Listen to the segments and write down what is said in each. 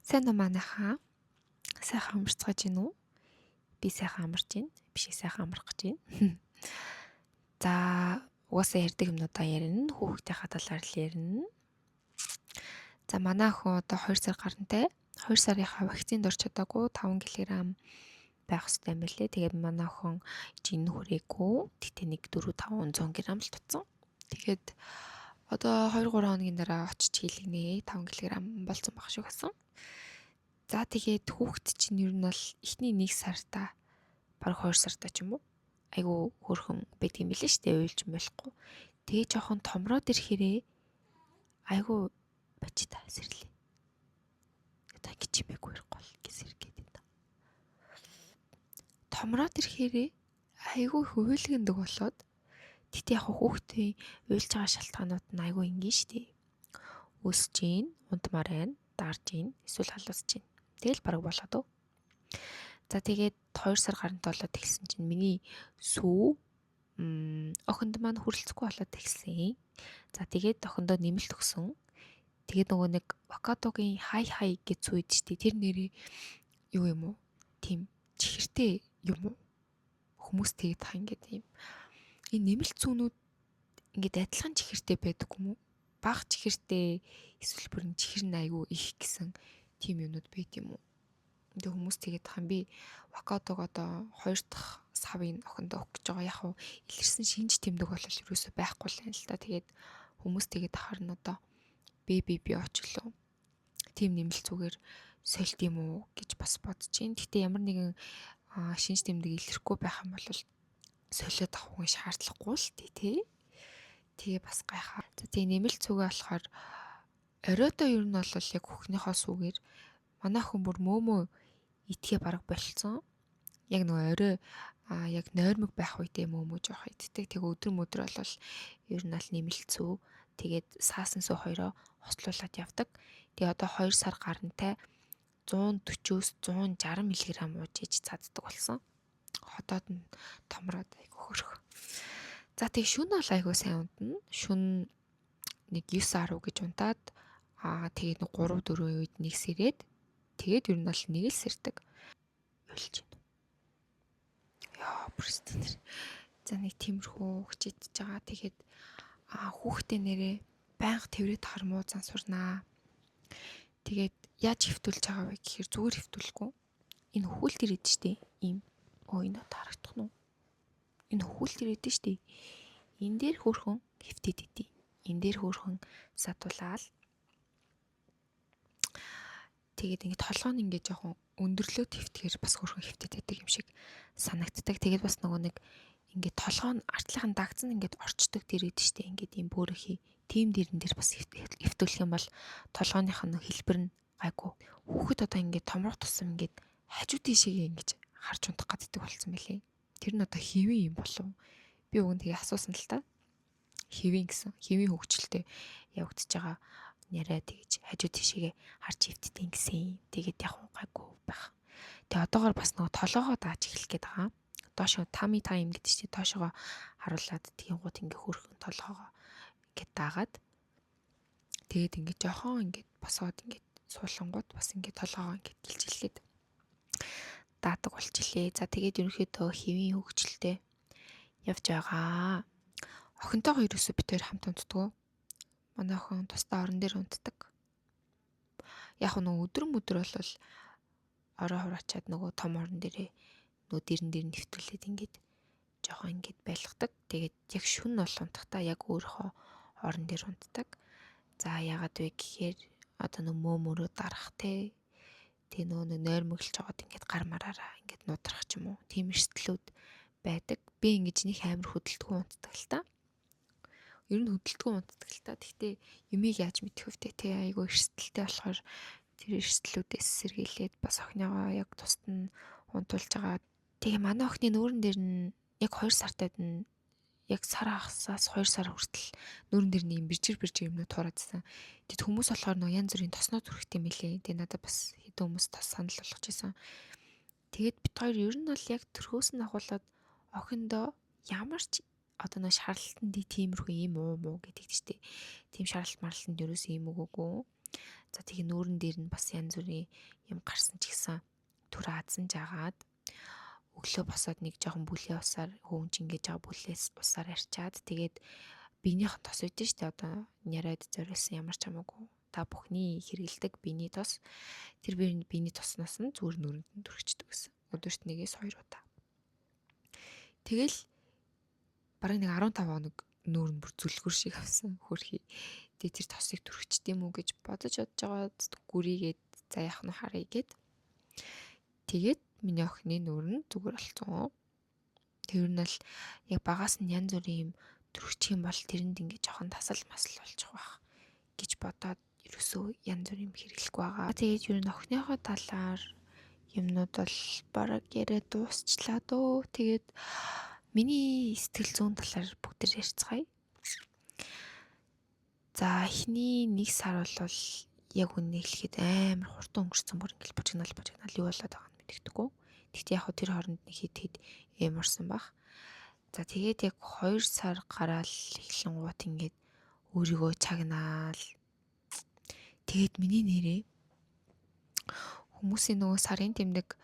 Сайн уу манайхаа? Сайхан амарцгааж гин үү? Би сайхан амарч гин. Биш сайхан амарх гэж байна. За, угаасаа ярьдаг юмнуудаа ярина. Хүүхдийнхаа талаар л ярина. За, манай охин одоо 2 сар гарантай. 2 сарынхаа вакцинд орч чадаагүй 5 кг байх хэрэгтэй юм билээ. Тэгээд манай охин жин хүрээгүй. Тэгтээ 1,4-500 г л тутсан. Тэгээд одоо 2-3 хоногийн дараа очиж хийлгэнэ. 5 кг болсон баг шүү гэсэн. За тэгээд хүүхэд чинь ер нь бол эхний 1 сартаа баг 2 сартаа ч юм уу айгу хөөрхөн байдаг юм билээ штэ уйлж болохгүй. Тэгээ жоохон томроод ирэхээрээ айгу бач та сэрлээ. Одоо гिचмээгүй ирэхгүй гэсэргээд энэ. Томроод ирэхээрээ айгу хөвөлгөндөг болоод тэгтээ яг хүүхдийн уйлж байгаа шалтгаанууд нь айгу ингийн штэ. Өсөж гин, унтмаар байна, дарж гин, эсвэл халуусж гин. Тэгэл бараг болоод өө. За тэгээд 2 сар гарантай болоод эхэлсэн чинь миний сүү охинд маань хүрэлцэхгүй болоод эхэлсэн. За тэгээд охиндоо нэмэлт өгсөн. Тэгээд нөгөө нэг авокадогийн хай гэж сүү идэж штий. Тэр нэрээ юу юм уу? Тийм чихэртэй юм уу? Хүмүүс тэгээд та ингээд юм. Энэ нэмэлт сүүнүүд ингээд адилхан чихэртэй байдаг юм уу? Бага чихэртэй эсвэл бүр чихэр нь айгүй их гэсэн тийм юмнууд байт юм уу? Тэгээ хүмүүс тэгээд хам би авокадог одоо 2 дахь савын охиндоо өгөх гэж байгаа. Яг уу илэрсэн шинж тэмдэг бол ерөөсөй байхгүй л юм л та. Тэгээд хүмүүс тэгээд харна одоо би очлоо. Тим нэмэлт зүгээр сольт юм уу гэж бас бодож байна. Гэтэ ямар нэгэн шинж тэмдэг илэрхгүй байх юм бол солиод авах шаардлагагүй л тий. Тэгээ бас гайхаа. За тэгээ нэмэлт цүгээ болохоор оройдоо ер нь бол яг хөхнийхөө сүүгээр манай хүн бүр мөөмөө итгээ бараг болцсон. Яг нөгөө орой яг нойрмог байх үедээ мөөмөө жоох иддэг. Тэгээ өдөр бол ер нь аль нэмэлт цүү тэгээд саасан сүү хоёроо хослуулад явдаг. Тэгээ одоо 2 сар гарантай 140-с 160 мг ууж иж цаддаг болсон. Хотоод нь томроод айгу хөрх. За тэг шүн бол айгу сайн унтна. Шүн нэг 9-10 гэж унтаад тэгээд 3-4 үед нэг сэрээд тэгээд ер нь бол нэг л сэрдэг. Уйлж байна. Яа, бүрстэнэр. За нэг тиймэрхүү хчидж байгаа. Тэгээд хүүхдээ нэрээ байнга тэврээд хармуу зансурнаа. Тэгээд яаж хөвтүүлж байгаа вэ гэхээр зүгээр хөвтүүлэхгүй. Энэ хөвөлт ирээд штэ. Ийм энэ харагдах нь. Энэ хөвөлт ирээд штэ. Энэ дээр хөөрхөн хөвтөд идэв. Энэ дээр хөөрхөн садуулаад тэгээд ингэ толгой нь ингэ жоохон өндөрлөөд хөвтгөр бас хөөрхөн хөвтөд байдаг юм шиг санагддаг. Тэгээд бас нөгөө нэг ингэ толгой нь артлахын дагцсан ингэ орчдөг дэрээд штэ. Ингэ ийм бөөрөхий тим дэрэн дээр бас хөвтүүлэх юм бол толгойных нь хэлбэр нь гайгүй. Хүүхэд одоо ингэ томрох тусам ингэ хажуу тийшээ ингэж харж унтах гаддаг болсон мөлий. Тэр нь одоо хэвэн юм болов. Би өгөн тэгээ асуусан л та. Хэвэн гэсэн. Хэвэн хөвгчлөлтэй явагдаж байгаа нэрээ тэгж хажуу тийшээ харж хөвтдیں۔ Гэсэн. Тэгээд яг гайгүй байх. Тэгээ одоогоор бас нөгөө толоогоо дааж эхлэх гээд байгаа. Доошоо тами тайм гэдэг чинь доошоо харуулад тийм гут ингээ хөрхөн толгоогоо ингээ даагаад тэгээд ингээ жоохон ингээ босоод ингээ суулангууд бас ингээ толгоогоо ингээ гэлжилгээд даадаг болчихлээ. За тэгээд ерөнхийдөө хэвийн хөвгчлөлтэй явж байгаа. Охинтойгоо ерөөсөө бид хоёр хамт унтдаг. Манай охин тусдаа орон дээр унтдаг. Яг нөгөө өдөр бол орой хураачаад нөгөө том орон дээрээ нөгөө дэрэн дээр нэвтрүүлээд ингээд жоохон ингээд байлгадаг. Тэгээд яг шүн бол унтахтаа яг өөрийнхөө орон дээр унтдаг. За яагаад вэ гэхээр одоо нөгөө мөөмөрөө дарах те. Тэгээ нөгөө нойрмоглож жагаад ингээд гар мараараа ингээд нудрах ч юм уу. Тийм эрсдлүүд байдаг. Би ингэж нэг амар хөдөлтгөө унтдаг л та. Ер нь хөдөлтгөө унтдаг л та. Гэхдээ юмыг яаж мэдэх вэ те. Айгу эрсдэлтэй болохоор тэр эрсдлүүдээс сэргийлээд бас охиныгоо яг тусад нь унтуулж байгаа. Тэгээ манай охины нүүрэн дээр нь яг 2 сартад нь яг сар хагасаас 2 сар хүртэл нүүрэн дээр нь бэржир юмнууд тураадсан. Тэгэд хүмүүс болохоор нөө янз бүрийн тосноо зүрхтэй мэлээ. Тэгээ надад бас хэдэн хүмүүс тос санал болгож байсан. Тэгээд бид хоёр ер нь бол яг төрхөөс нь ахуулаад охиндоо ямар ч одоо нөө шаралтанд тиймэрхүү юм уу гэдэг чинь тийм шаралт маралтанд ерөөс юм өгөөгүй. За тэгээ нүүрэн дээр нь бас янз бүрийн юм гарсан ч гэсэн түр аазан жагаад өглөө босоод нэг жоохон бүлээ усаар хөвж ингэж байгаа бүлээс усаар арчаад тэгээд биенийхэн тос үүдэн штэ одоо яриад зориулсан ямар ч хамаагүй та бүхний хэрэгэлдэг биений тос тэр биений тосноос нь зүгээр нүүрэнд нь түрхчихдэг гэсэн. Өдөрт 1-2 удаа. Тэгэл бараг нэг 15 хоног нүүрэн бүр зүлгүр шиг авсан хөрхий. Тэгээ тэр тосыг түрхчдэм үү гэж бодож байгаа гүрийгээд за яах нь харъя гэд. Тэгээд миний охины нүүр нь зүгээр болцсон. Тэр нь л яг багаас нь янз бүрийн юм түрхчих юм бол тэрэнд ингээд жоохон тасал масал болчих واخ гэж бодоод ерөөсөө янз бүрийн юм хэрэглэхгүй байгаа. Тэгээд ер нь охиныхоо талаар юмнууд бол бараг яриад дуусчлаа дөө. Тэгээд миний сэтгэл зүйн талаар бүгд ярьцгаая. За эхний 1 сар бол яг үнэ хэлэхэд амар хурдан өнгөрсөн бүр ингээл божигнал юу болоод байгаа нь мэдэгдэхгүй. Гэхдээ яг тэр хооронд нэг хэд эморсон баг. За тэгээд яг 2 сар гараал эхлэн гут ингээд өөрийгөө чагнаал. Тэгээд миний нэрээ хүмүүсийн нөгөө сарын тэмдэг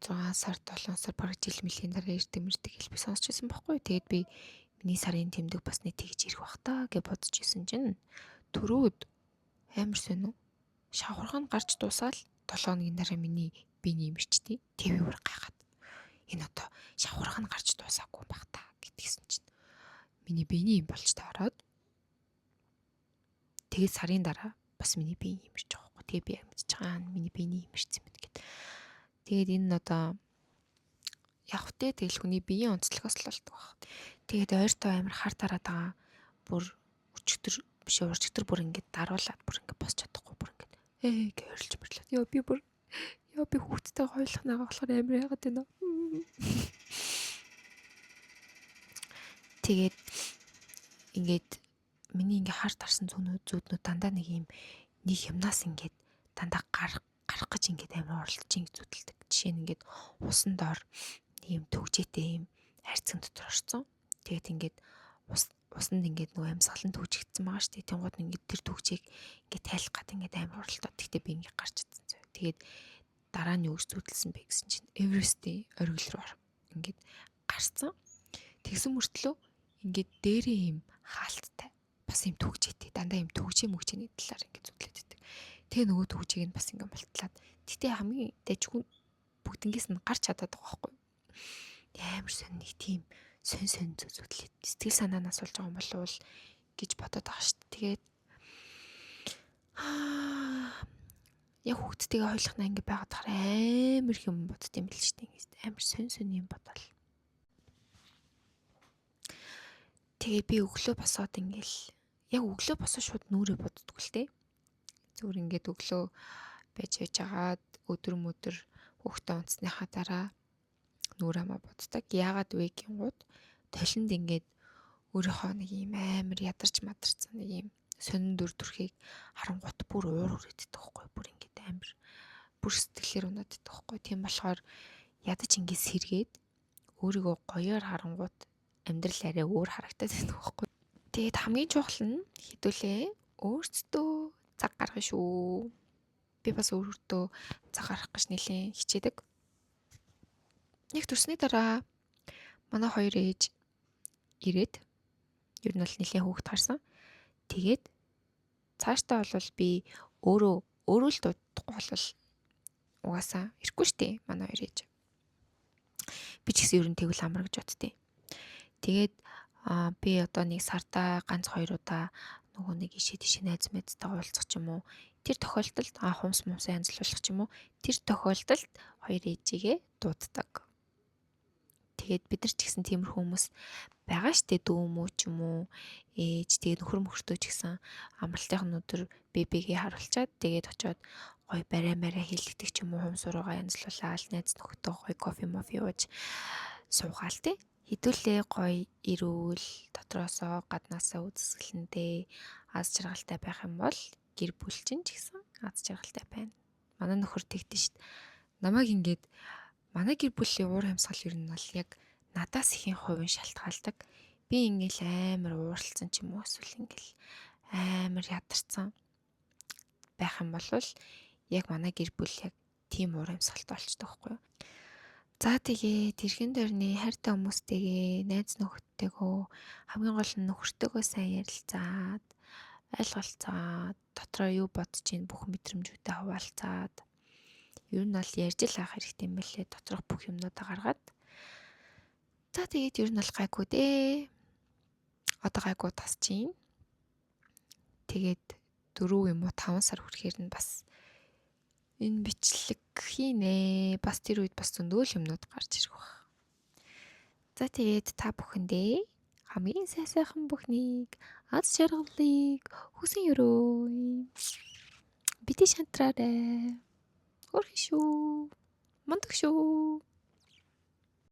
6 сар 7 сар бараг жил мөлийн дараа ирдэг хэлж би сонсч байсан байхгүй. Тэгээд би миний сарын тэмдэг бас нэг тэгж ирэх бах та гэж бодож исэн чинь төрөөд амар сонь уу. Шавхархан гарч дуусаал 7 хоногийн дараа миний биений имэрчтэй ТV бүр гайхаад энэ одоо шавхархан гарч дуусаагүй юм бах та гэдгийгсэн чинь миний биений им болж таараад тэгээд сарын дараа бас миний биений имэрч байгаа байхгүй. Тэгээ би яг мэдчихэж байгаа миний биений имэрч юм гэд. Тэгээд энэ нь одоо яг хөтэй тэгэл хүний биеийн онцлогоос л болдог баг. Тэгээд ойртой амар хар тараад байгаа бүр өчтөр биш урчтэр бүр ингээд даруулаад бүр ингээд босч чадахгүй бүр ингээд гэж ойрлж мөрлөө. Яа би хүүхдтэй гойлох нагаа болохоор амар яагаад байна вэ? Тэгээд ингээд миний ингээд хар тарсан зүүднүүд дандаа нэг юмнаас ингээд дандаа гарах гэж ингээд амар оролдож ин зүтэлдэг. Жишээ нь ингээд усан доор ийм төгжээтэй ийм хайрцаг дотор орцсон. Тэгээд ингээд усанд ингээд нөгөө амьсгалан төгжигдсэн байгаа шүү дээ. Тэнгууд ингээд тэр төгжээг ингээд тайлах гад ингээд амар оролдоод тэгтээ би ингээд гарч идсэн зөө. Тэгээд дараа нь юу гэж зүтэлсэн бэ гэсэн чинь Эверестийн оргил руу ингээд гарцсан. Тэгсэн мөртлөө ингээд дээрээ ийм хаалттай бас ийм төгжээтэй дандаа ийм төгжээ мөгжээний талаар ингээд зүтлээд байдаг. Тэгээ нөгөө төгжээг нь бас ингээд болтлаад тэгтээ хамгийн дайггүй бүгднгээс нь гарч чадаад байгаа байхгүй. Амар сонь нэг тийм сонь зүтлээд сэтгэл санаанаас болж байгаа юм болов гэж бодоод байгаа шүү дээ. Тэгээд яг хүүхдтэйгээ хойлохнаа ингэ байгаад тахаар амар их юм бодд юм л шүү дээ. Амар сонь юм бодвол. Тэгээ би өглөө босоод ингээл яг өглөө босоо шууд нүрээ боддггүй л дээ. Зүгээр ингээд өглөө байж байгаад өдөр хүүхдээ унтсныхаа дараа нүрээ хамаа боддог. Яагаад вэ гингууд толинд ингээд өөрийнхөө нэг юм амар ядарч мадарсан нэг юм сонин дүрхийг харангуут бүр уур хүрээддэг байхгүй бүр ингээд амар бүр сэтгэлээр унаад идэх байхгүй. Тийм болохоор ядаж ингээд сэргээд өөрийгөө гоёор харангуут амьдрал арай өөр харагдаад байдаг байхгүй. Тэгээд хамгийн чухал нь хэдүүлээ өөртөө цаг гаргана шүү. Би бас өөртөө цаг гаргах гэж нэлээд хичээдэг. Нэг төрсний дараа манай хоёр ээж ирээд ер нь бол нэлээд хүүхэд гарсан. Тэгээд цаашдаа бол би өөрөө л дуудахгүй бол угаасаа ирэхгүй штэ манай хоёр ээж. Би ч гэсэн ер нь тэгвэл амар гэж боддتي. Тэгээд би одоо нэг сартаа ганц 2 удаа нөгөө нэг ишээ тийш найз мэдтэйгээ уулзах ч юм уу. Тэр тохиолдолд хумс янзлуулах ч юм уу. Тэр тохиолдолд хоёр ээжигээ дууддаг. Тэгээд бид нар ч гэсэн тиймэрхүү хүмүүс байгаа штэ дүү мүү ч юм уу ээж тэгээд нөхөр мөхртөө ч гэсэн амралтын өдөр бэбигээ харуулчаад тэгээд очиод гой барай хэлэгдэг ч юм уу хумс уруугаа янзлуулаад найз нөхдөд гой кофе ууж суугаал тий хідүүлээ гой ирүүл дотроосоо гаднаасаа үзэсгэлэндээ аз жаргалтай байх юм бол гэр бүл чинь ч гэсэн аз жаргалтай байна. Манай нөхөр тэгдэж штт. Намайг ингээд манай гэр бүлийн уур амьсгал ер нь бол яг надаас ихийн хувийн шалтгаалдаг. Би ингээл амар ууралцсан ч юм уу эсвэл ингээл амар ядарсан. байх юм бол яг манай гэр бүл яг тийм уур амьсгалтай болчтой байхгүй юу. За тэгээд эргэн тойрны хайртай хүмүүстэйгээ, найз нөхөдтэйгөө хамгийн гол нь нөхөртөөгөө сайн ярилцаад, ойлголцоод, дотроо юу бодож ийн бүх мэдрэмжүүдээ хуваалцаад ер нь бол ярьж л авах хэрэгтэй юм байлээ. Доторх бүх юмнуудаа гаргаад. За тэгээд ер нь бол гайгүй дээ. Одоо гайгүй тасчихин. Тэгээд 4 юм уу 5 сар хүрэхээр нь бас энэ бичлэг хийнэ. Бас тэр үед бас зөндөө юмнууд гарч ирэх баг. За тэгээд та бүхэндээ хамгийн сайхан бүхнийг аз жаргалыг хүсэн өрөө. Бити шантраарай. Хөрхи шүү. Мундаг шүү.